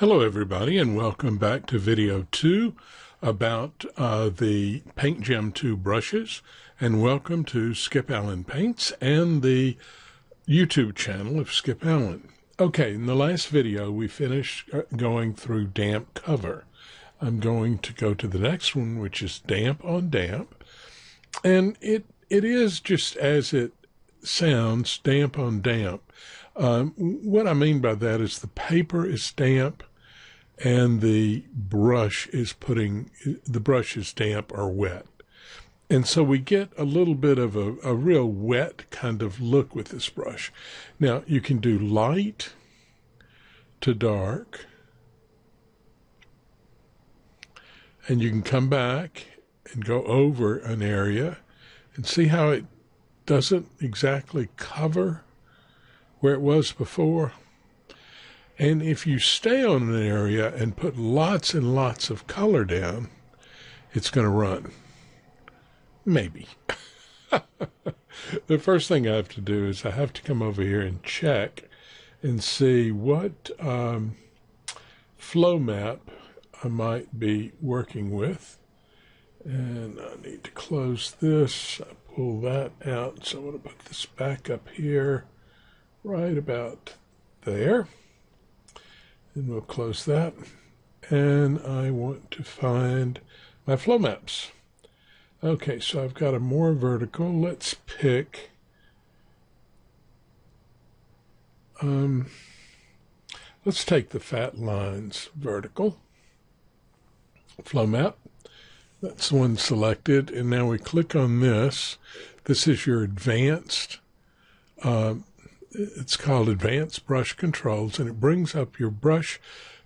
Hello everybody, and welcome back to video 2 about the Paint Gem 2 brushes, and welcome to Skip Allen Paints and the YouTube channel of Skip Allen. Okay, in the last video we finished going through damp cover. I'm going to go to the next one, which is damp on damp, and it is just as it sounds, damp on damp. What I mean by that is the paper is damp and the brush is damp or wet. And so we get a little bit of a real wet kind of look with this brush. Now you can do light to dark, and you can come back and go over an area and see how it doesn't exactly cover where it was before. And if you stay on an area and put lots and lots of color down, it's going to run. Maybe. The first thing I have to do is I have to come over here and check and see what flow map I might be working with. And I need to close this. I pull that out. So I'm going to put this back up here, right about there. And we'll close that. And I want to find my flow maps. Okay, so I've got a more vertical. Let's pick let's take the fat lines vertical flow map. That's the one selected, and now we click on this. This is your advanced it's called Advanced Brush Controls, and it brings up your brush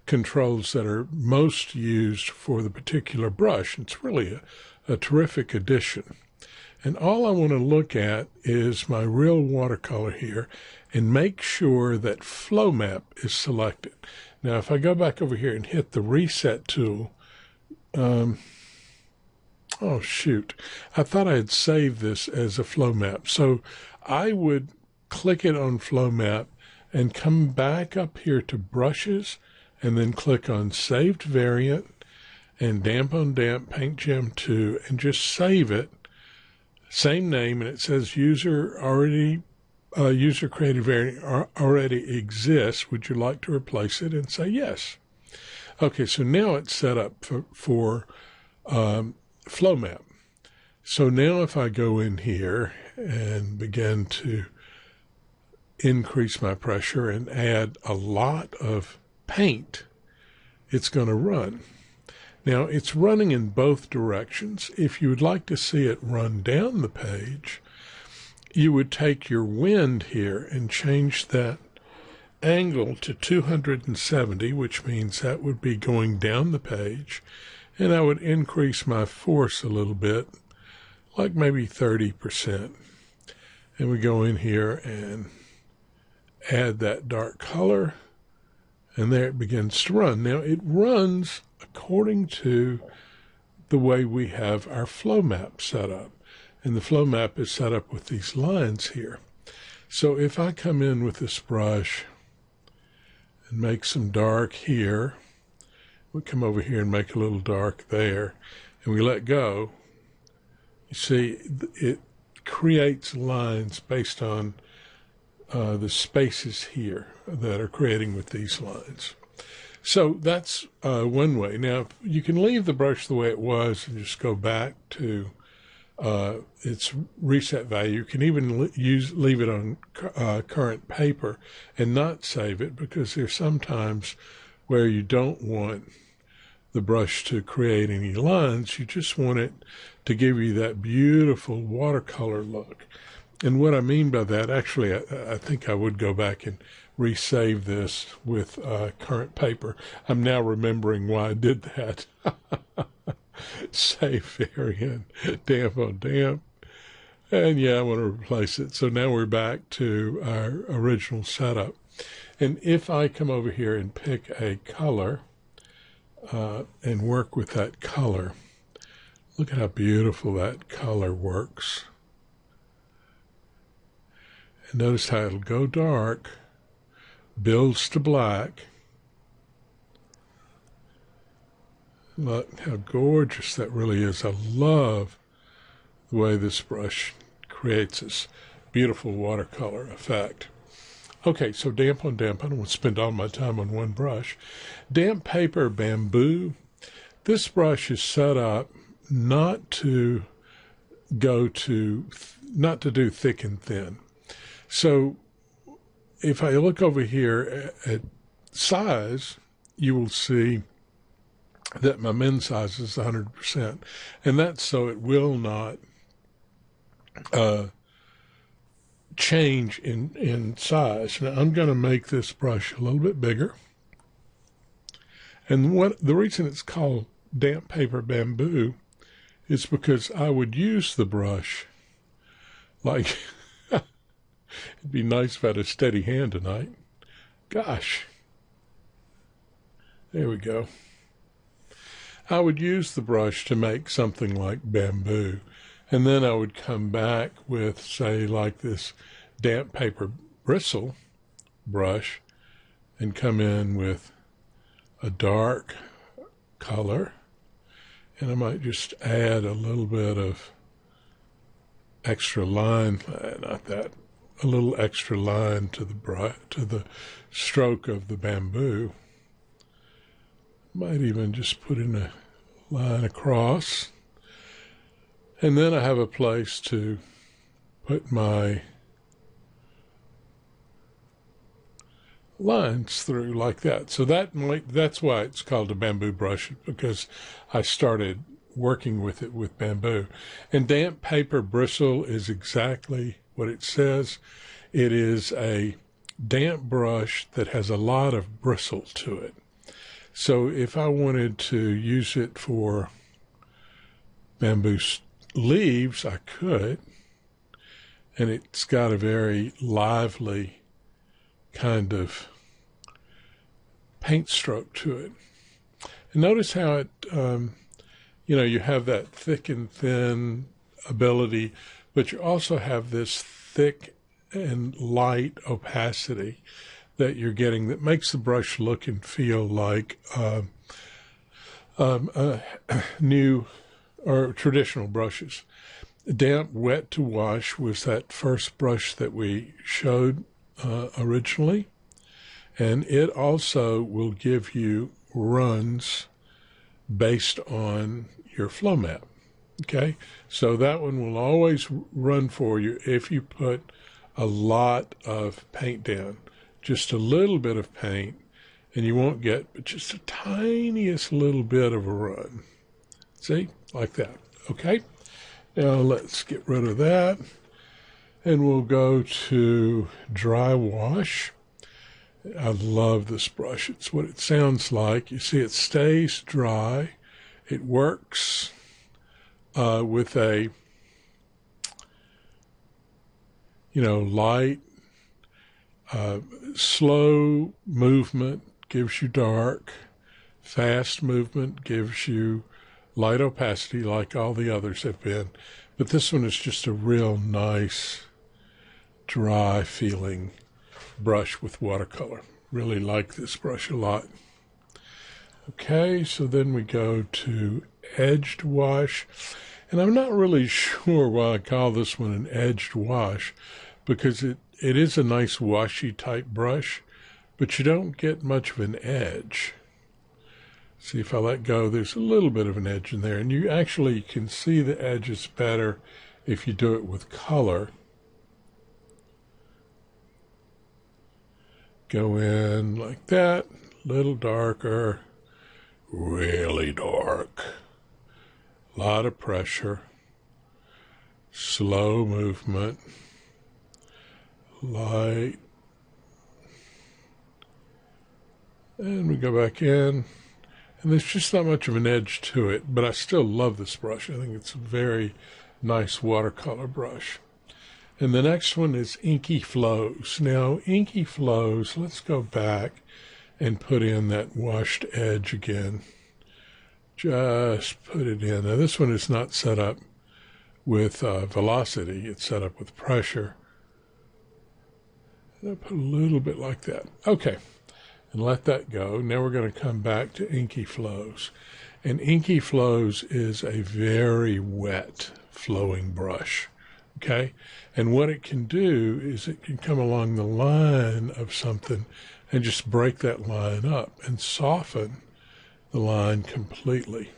controls that are most used for the particular brush. It's really a terrific addition. And all I want to look at is my real watercolor here and make sure that flow map is selected. Now, if I go back over here and hit the reset tool, oh shoot, I thought I had saved this as a flow map. So I would click it on flow map and come back up here to brushes and then click on saved variant and damp on damp Paint Gem 2 and just save it. Same name, and it says user created variant already exists. Would you like to replace it? And say yes. Okay, so now it's set up for flow map. So now if I go in here and begin to increase my pressure and add a lot of paint, it's going to run. Now it's running in both directions. If you would like to see it run down the page, you would take your wind here and change that angle to 270, which means that would be going down the page, and I would increase my force a little bit, like maybe 30%. And we go in here and add that dark color, and there it begins to run. Now it runs according to the way we have our flow map set up, and the flow map is set up with these lines here. So if I come in with this brush and make some dark here, we come over here and make a little dark there, and we let go, you see it creates lines based on the spaces here that are creating with these lines. So that's one way. Now you can leave the brush the way it was and just go back to its reset value. You can even leave it on current paper and not save it, because there's sometimes where you don't want the brush to create any lines. You just want it to give you that beautiful watercolor look. And what I mean by that, actually, I think I would go back and resave this with current paper. I'm now remembering why I did that. Save variant, damp on damp. And yeah, I want to replace it. So now we're back to our original setup. And if I come over here and pick a color and work with that color, look at how beautiful that color works. And notice how it'll go dark, builds to black, Look how gorgeous that really is. I love the way this brush creates this beautiful watercolor effect. Okay, so damp on dampen. I'm going to spend all my time on one brush. Damp paper bamboo. This brush is set up not to do thick and thin. So if I look over here at size, you will see that my min size is 100%. And that's so it will not change in size. Now I'm going to make this brush a little bit bigger. And the reason it's called damp paper bamboo is because I would use the brush like, it'd be nice if I had a steady hand tonight. Gosh. There we go. I would use the brush to make something like bamboo. And then I would come back with, say, like this damp paper bristle brush and come in with a dark color. And I might just add a little bit of extra line, a little extra line to the stroke of the bamboo. Might even just put in a line across. And then I have a place to put my lines through like that. So that's why it's called a bamboo brush, because I started working with it with bamboo. And damp paper bristle is exactly what it says. It is a damp brush that has a lot of bristle to it. So if I wanted to use it for bamboo leaves, I could. And it's got a very lively kind of paint stroke to it. And notice how it, you have that thick and thin ability, but you also have this thick and light opacity that you're getting that makes the brush look and feel like new or traditional brushes. Damp wet to wash was that first brush that we showed originally, and it also will give you runs based on your flow map. Okay, so that one will always run for you if you put a lot of paint down. Just a little bit of paint, and you won't get but just the tiniest little bit of a run. See, like that. Okay, now let's get rid of that, and we'll go to dry wash. I love this brush. It's what it sounds like. You see, it stays dry. It works with a light, slow movement gives you dark, fast movement gives you light opacity like all the others have been. But this one is just a real nice, dry feeling brush with watercolor. Really like this brush a lot. Okay, so then we go to edged wash. And I'm not really sure why I call this one an edged wash, because it is a nice washy type brush, but you don't get much of an edge. See, if I let go, there's a little bit of an edge in there, and you actually can see the edges better if you do it with color. Go in like that, a little darker, really dark, a lot of pressure, slow movement, light, and we go back in, and there's just not much of an edge to it, but I still love this brush. I think it's a very nice watercolor brush. And the next one is Inky Flows. Now, Inky Flows, let's go back and put in that washed edge again. Just put it in. Now, this one is not set up with velocity. It's set up with pressure. And I'll put a little bit like that. Okay, and let that go. Now we're going to come back to Inky Flows. And Inky Flows is a very wet flowing brush. Okay, and what it can do is it can come along the line of something and just break that line up and soften the line completely,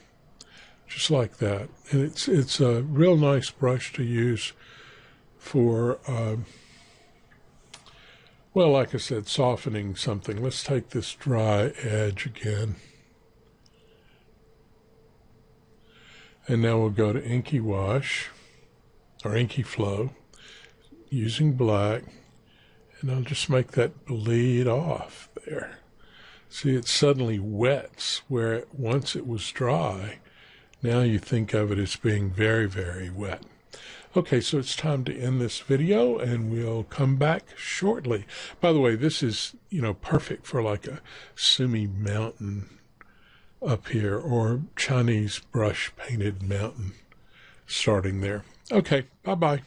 just like that. And it's a real nice brush to use for, well, like I said, softening something. Let's take this dry edge again. And now we'll go to Inky Wash, or Inky Flow, using black, and I'll just make that bleed off there. See, it suddenly wets where once it was dry. Now you think of it as being very, very wet. Okay, so it's time to end this video, and we'll come back shortly. By the way, this is, perfect for like a Sumi mountain up here, or Chinese brush painted mountain starting there. Okay, bye-bye.